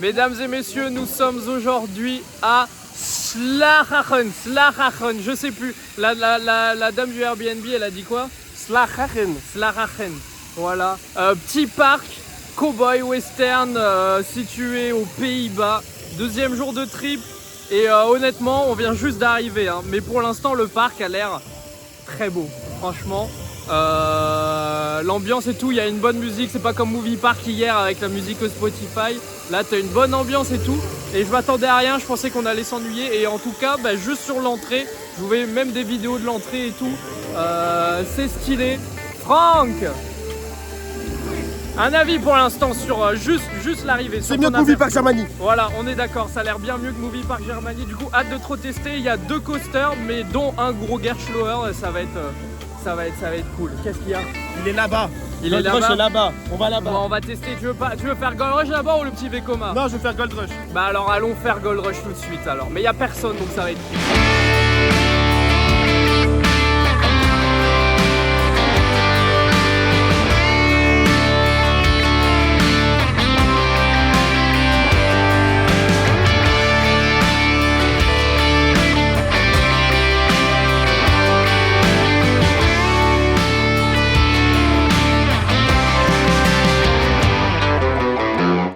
Mesdames et messieurs, nous sommes aujourd'hui à Slachachen, je sais plus. La dame du Airbnb, elle a dit quoi? Slachachen. Voilà. Petit parc, cowboy western situé aux Pays-Bas. Deuxième jour de trip. Et honnêtement, on vient juste d'arriver. Hein. Mais pour l'instant, le parc a l'air très beau. Franchement. L'ambiance et tout, il y a une bonne musique, c'est pas comme Movie Park hier avec la musique Spotify. Là t'as une bonne ambiance et tout, et je m'attendais à rien, je pensais qu'on allait s'ennuyer, et en tout cas juste sur l'entrée, je vous mets même des vidéos de l'entrée et tout, c'est stylé. Franck, un avis pour l'instant sur juste l'arrivée. C'est mieux que Movie Park Germany. Voilà, on est d'accord, ça a l'air bien mieux que Movie Park Germany. Du coup, hâte de trop tester. Il y a 2 coasters, mais dont un gros Gerstlauer, ça va être cool. Qu'est-ce qu'il y a? Il est là-bas. Il est là-bas. là-bas. On va là-bas. Bon, on va tester. Tu veux faire Gold Rush là-bas ou le petit Vekoma? Non, je veux faire Gold Rush. Bah alors allons faire Gold Rush tout de suite alors. Mais il y a personne donc ça va être cool.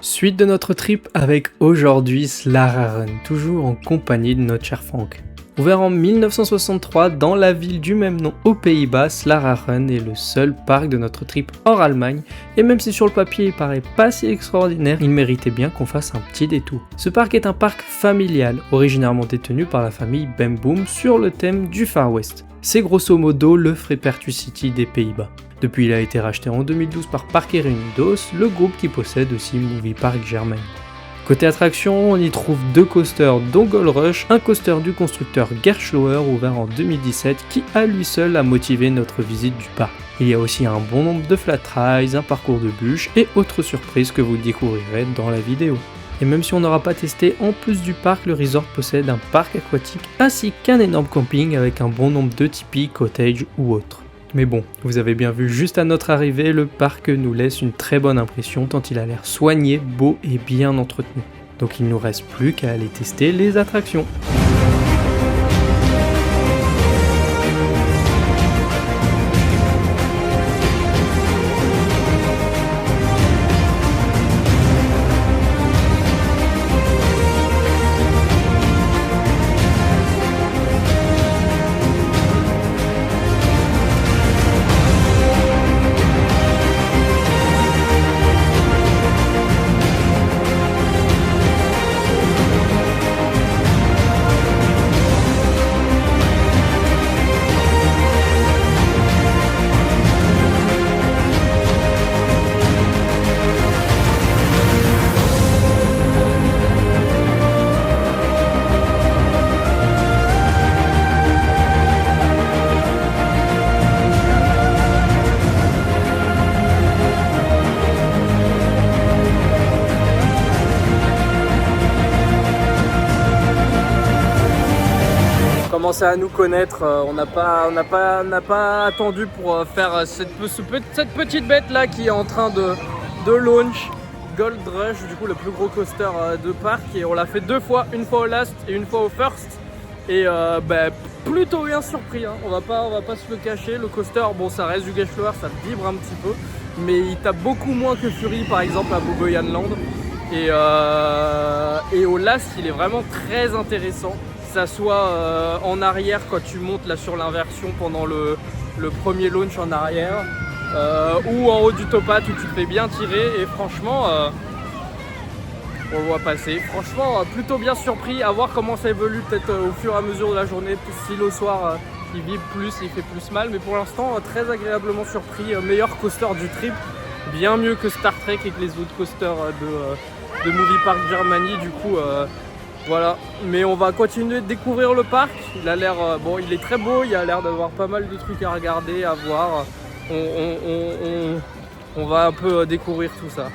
Suite de notre trip avec aujourd'hui Slachachen, toujours en compagnie de notre cher Franck. Ouvert en 1963 dans la ville du même nom aux Pays-Bas, Slachachen est le seul parc de notre trip hors Allemagne, et même si sur le papier il paraît pas si extraordinaire, il méritait bien qu'on fasse un petit détour. Ce parc est un parc familial, originairement détenu par la famille Bemboom sur le thème du Far West. C'est grosso modo le Freepertu City des Pays-Bas. Depuis, il a été racheté en 2012 par Parque Reunidos, le groupe qui possède aussi Movie Park Germany. Côté attraction, on y trouve 2 coasters dont Gold Rush, un coaster du constructeur Gerstlauer ouvert en 2017 qui à lui seul a motivé notre visite du parc. Il y a aussi un bon nombre de flat rides, un parcours de bûches et autres surprises que vous découvrirez dans la vidéo. Et même si on n'aura pas testé, en plus du parc, le resort possède un parc aquatique ainsi qu'un énorme camping avec un bon nombre de tipis, cottages ou autres. Mais bon, vous avez bien vu juste à notre arrivée, le parc nous laisse une très bonne impression tant il a l'air soigné, beau et bien entretenu. Donc il ne nous reste plus qu'à aller tester les attractions. Commencer à nous connaître, on n'a pas attendu pour faire cette petite bête là qui est en train de launch Gold Rush, du coup le plus gros coaster de parc, et on l'a fait 2 fois, une fois au last et une fois au first, et plutôt bien surpris, hein. On va pas se le cacher, le coaster, bon ça reste du Gerstlauer, ça vibre un petit peu, mais il tape beaucoup moins que Fury par exemple à Bogoyan Land, et au last il est vraiment très intéressant. Que ça soit en arrière quand tu montes là sur l'inversion pendant le premier launch en arrière, ou en haut du topat où tu te fais bien tirer, et franchement on le voit passer, franchement plutôt bien surpris, à voir comment ça évolue peut-être au fur et à mesure de la journée, si le soir il vibre plus, il fait plus mal, mais pour l'instant très agréablement surpris, meilleur coaster du trip, bien mieux que Star Trek et que les autres coasters de Movie Park Germany, du coup voilà, mais on va continuer de découvrir le parc. Il a l'air, bon, il est très beau, il y a l'air d'avoir pas mal de trucs à regarder, à voir. On va un peu découvrir tout ça.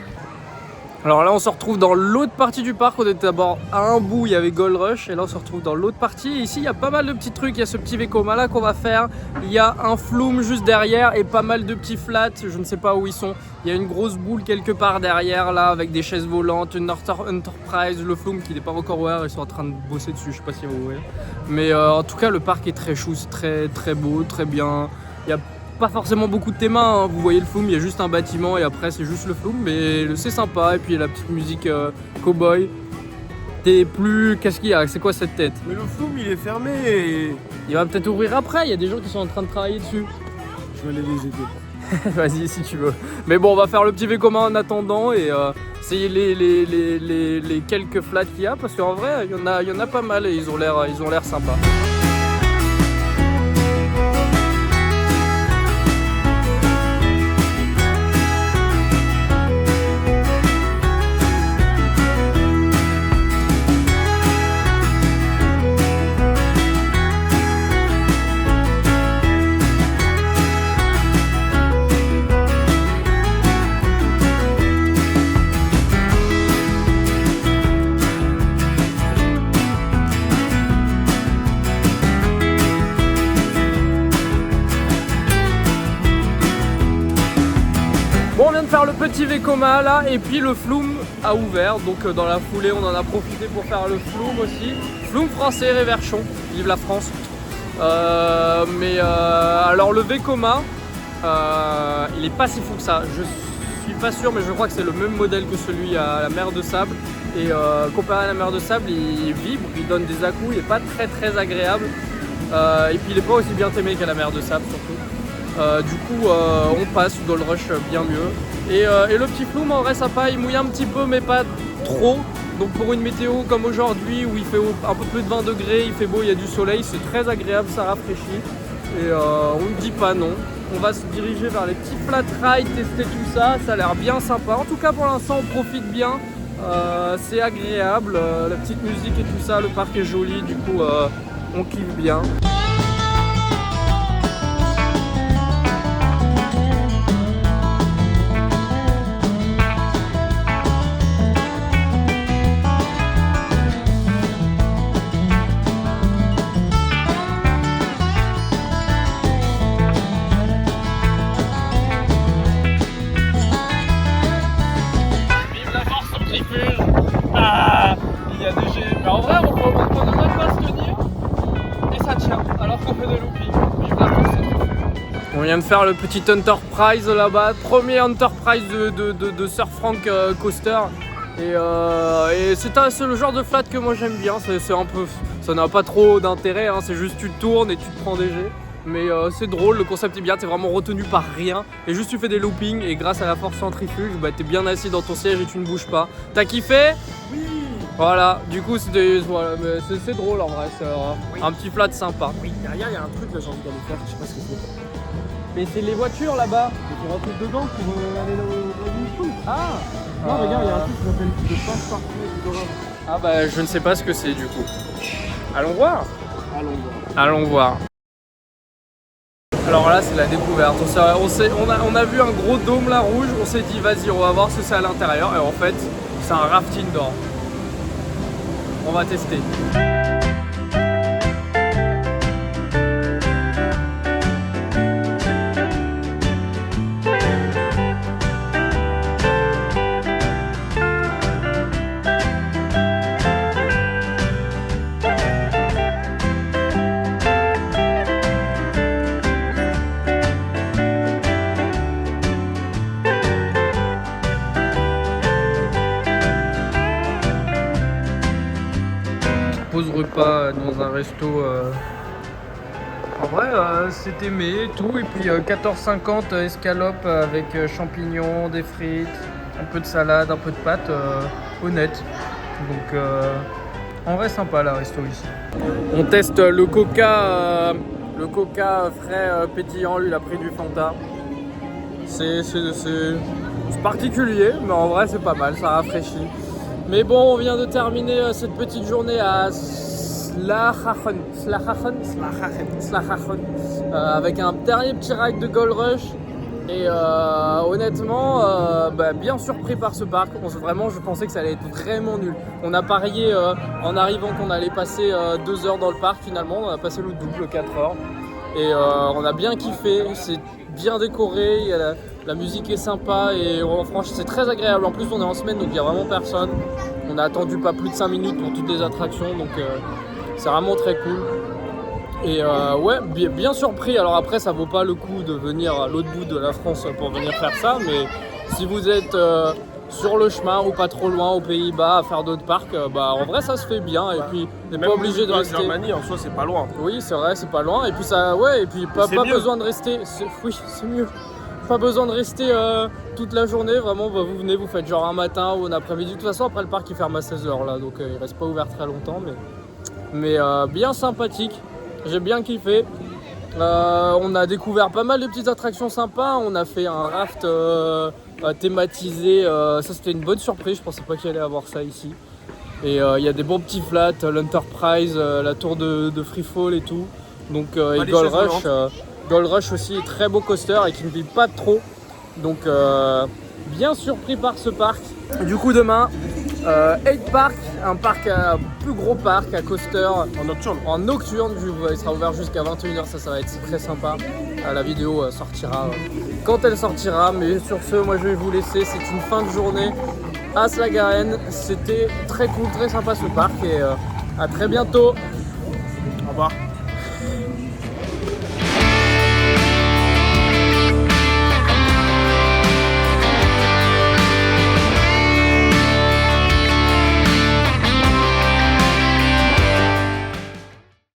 Alors là on se retrouve dans l'autre partie du parc, on était d'abord à un bout, il y avait Gold Rush et là on se retrouve dans l'autre partie. Et ici il y a pas mal de petits trucs, il y a ce petit Vekoma là qu'on va faire, il y a un flume juste derrière et pas mal de petits flats, je ne sais pas où ils sont. Il y a une grosse boule quelque part derrière là avec des chaises volantes, une Enterprise, le flume qui n'est pas encore ouvert, ils sont en train de bosser dessus, je sais pas si vous voyez. Mais en tout cas le parc est très chou, c'est très beau, très bien. Il y a pas forcément beaucoup de thémas, hein. Vous voyez le flume, il y a juste un bâtiment et après c'est juste le flume, mais c'est sympa. Et puis la petite musique cowboy. T'es plus... Qu'est-ce qu'il y a? C'est quoi cette tête? Mais le flume il est fermé et... Il va peut-être ouvrir après, il y a des gens qui sont en train de travailler dessus. Je vais aller les aider. Vas-y si tu veux. Mais bon, on va faire le petit Vekoma en attendant et essayer les quelques flats qu'il y a, parce qu'en vrai il y en a pas mal et ils ont l'air sympas. Bon, on vient de faire le petit Vekoma là et puis le flume a ouvert, donc dans la foulée on en a profité pour faire le flume aussi. Flume français Réverchon, vive la France. Alors le Vekoma, il est pas si fou que ça. Je suis pas sûr, mais je crois que c'est le même modèle que celui à la mer de sable. Et comparé à la mer de sable, il vibre, il donne des à-coups, il est pas très agréable. Et puis il est pas aussi bien aimé qu'à la mer de sable surtout. Du coup on passe Gold Rush bien mieux et le petit flume en vrai sympa, il mouille un petit peu mais pas trop, donc pour une météo comme aujourd'hui où il fait un peu plus de 20 degrés, il fait beau, il y a du soleil, c'est très agréable, ça rafraîchit et on ne dit pas non. On va se diriger vers les petits flat rides, tester tout ça, ça a l'air bien sympa, en tout cas pour l'instant on profite bien, c'est agréable, la petite musique et tout ça, le parc est joli, du coup on kiffe bien. Ah, il y a des jets. Mais en vrai, on ne devrait pas se tenir et ça tient alors qu'on fait des loopings. Vive la France. On vient de faire le petit Enterprise là-bas, premier Enterprise de Sir Frank Coaster. Et c'est le genre de flat que moi j'aime bien. C'est un peu, ça n'a pas trop d'intérêt, hein. C'est juste tu tournes et tu te prends des jets. Mais c'est drôle, le concept est bien, t'es vraiment retenu par rien et juste tu fais des loopings et grâce à la force centrifuge, bah, t'es bien assis dans ton siège et tu ne bouges pas. T'as kiffé? Oui. Voilà, du coup voilà, c'est drôle en vrai, c'est oui. Un petit flat sympa. Oui, derrière il y a un truc là, j'ai envie d'aller faire, je sais pas ce que c'est. Mais c'est les voitures là-bas. Et tu rentres dedans pour aller dans le Ah non, regarde, il y a un truc qui s'appelle de passe-partout. Ah bah je ne sais pas ce que c'est du coup. Allons voir. Allons voir. Allons voir. Alors là c'est la découverte, on a vu un gros dôme là rouge, on s'est dit vas-y on va voir ce que c'est à l'intérieur et en fait c'est un rafting d'or. On va tester. Pause repas dans un resto. En vrai, c'est aimé et tout. Et puis 14,50 escalope avec champignons, des frites, un peu de salade, un peu de pâtes. Honnête. Donc en vrai, sympa la resto ici. On teste le coca frais pétillant. Lui, il a pris du Fanta. C'est particulier, mais en vrai, c'est pas mal. Ça rafraîchit. Mais bon, on vient de terminer cette petite journée à Slachachen, avec un dernier petit ride de Gold Rush. Et honnêtement, bien surpris par ce parc. Vraiment, je pensais que ça allait être vraiment nul. On a parié en arrivant qu'on allait passer 2 heures dans le parc. Finalement, on a passé le double, 4 heures. Et on a bien kiffé. C'est bien décoré. La musique est sympa et franchement, c'est très agréable. En plus, on est en semaine, donc il n'y a vraiment personne. On a attendu pas plus de 5 minutes pour toutes les attractions, donc c'est vraiment très cool. Et bien surpris. Alors après, ça vaut pas le coup de venir à l'autre bout de la France pour venir faire ça, mais si vous êtes sur le chemin ou pas trop loin aux Pays-Bas à faire d'autres parcs, en vrai ça se fait bien. Et puis on n'est pas obligé de rester. Germanie en soi c'est pas loin. Oui, c'est vrai, c'est pas loin. Et puis pas besoin de rester. Oui, c'est mieux. Pas besoin de rester toute la journée. Vraiment, vous venez, vous faites genre un matin ou un après-midi. De toute façon, après le parc il ferme à 16h là, donc il reste pas ouvert très longtemps, mais bien sympathique. J'ai bien kiffé. On a découvert pas mal de petites attractions sympas. On a fait un raft thématisé. Ça, c'était une bonne surprise. Je pensais pas qu'il allait avoir ça ici. Et il y a des bons petits flats, l'Enterprise, la tour de Freefall et tout. Donc, et Gold Rush. Gold Rush aussi, très beau coaster et qui ne vit pas trop. Donc, bien surpris par ce parc. Du coup, demain, 8 Park, un plus gros parc à coaster en nocturne, il sera ouvert jusqu'à 21h, ça va être très sympa. La vidéo sortira quand elle sortira, mais sur ce, moi je vais vous laisser. C'est une fin de journée à Slagaren. C'était très cool, très sympa ce parc et à très bientôt. Au revoir.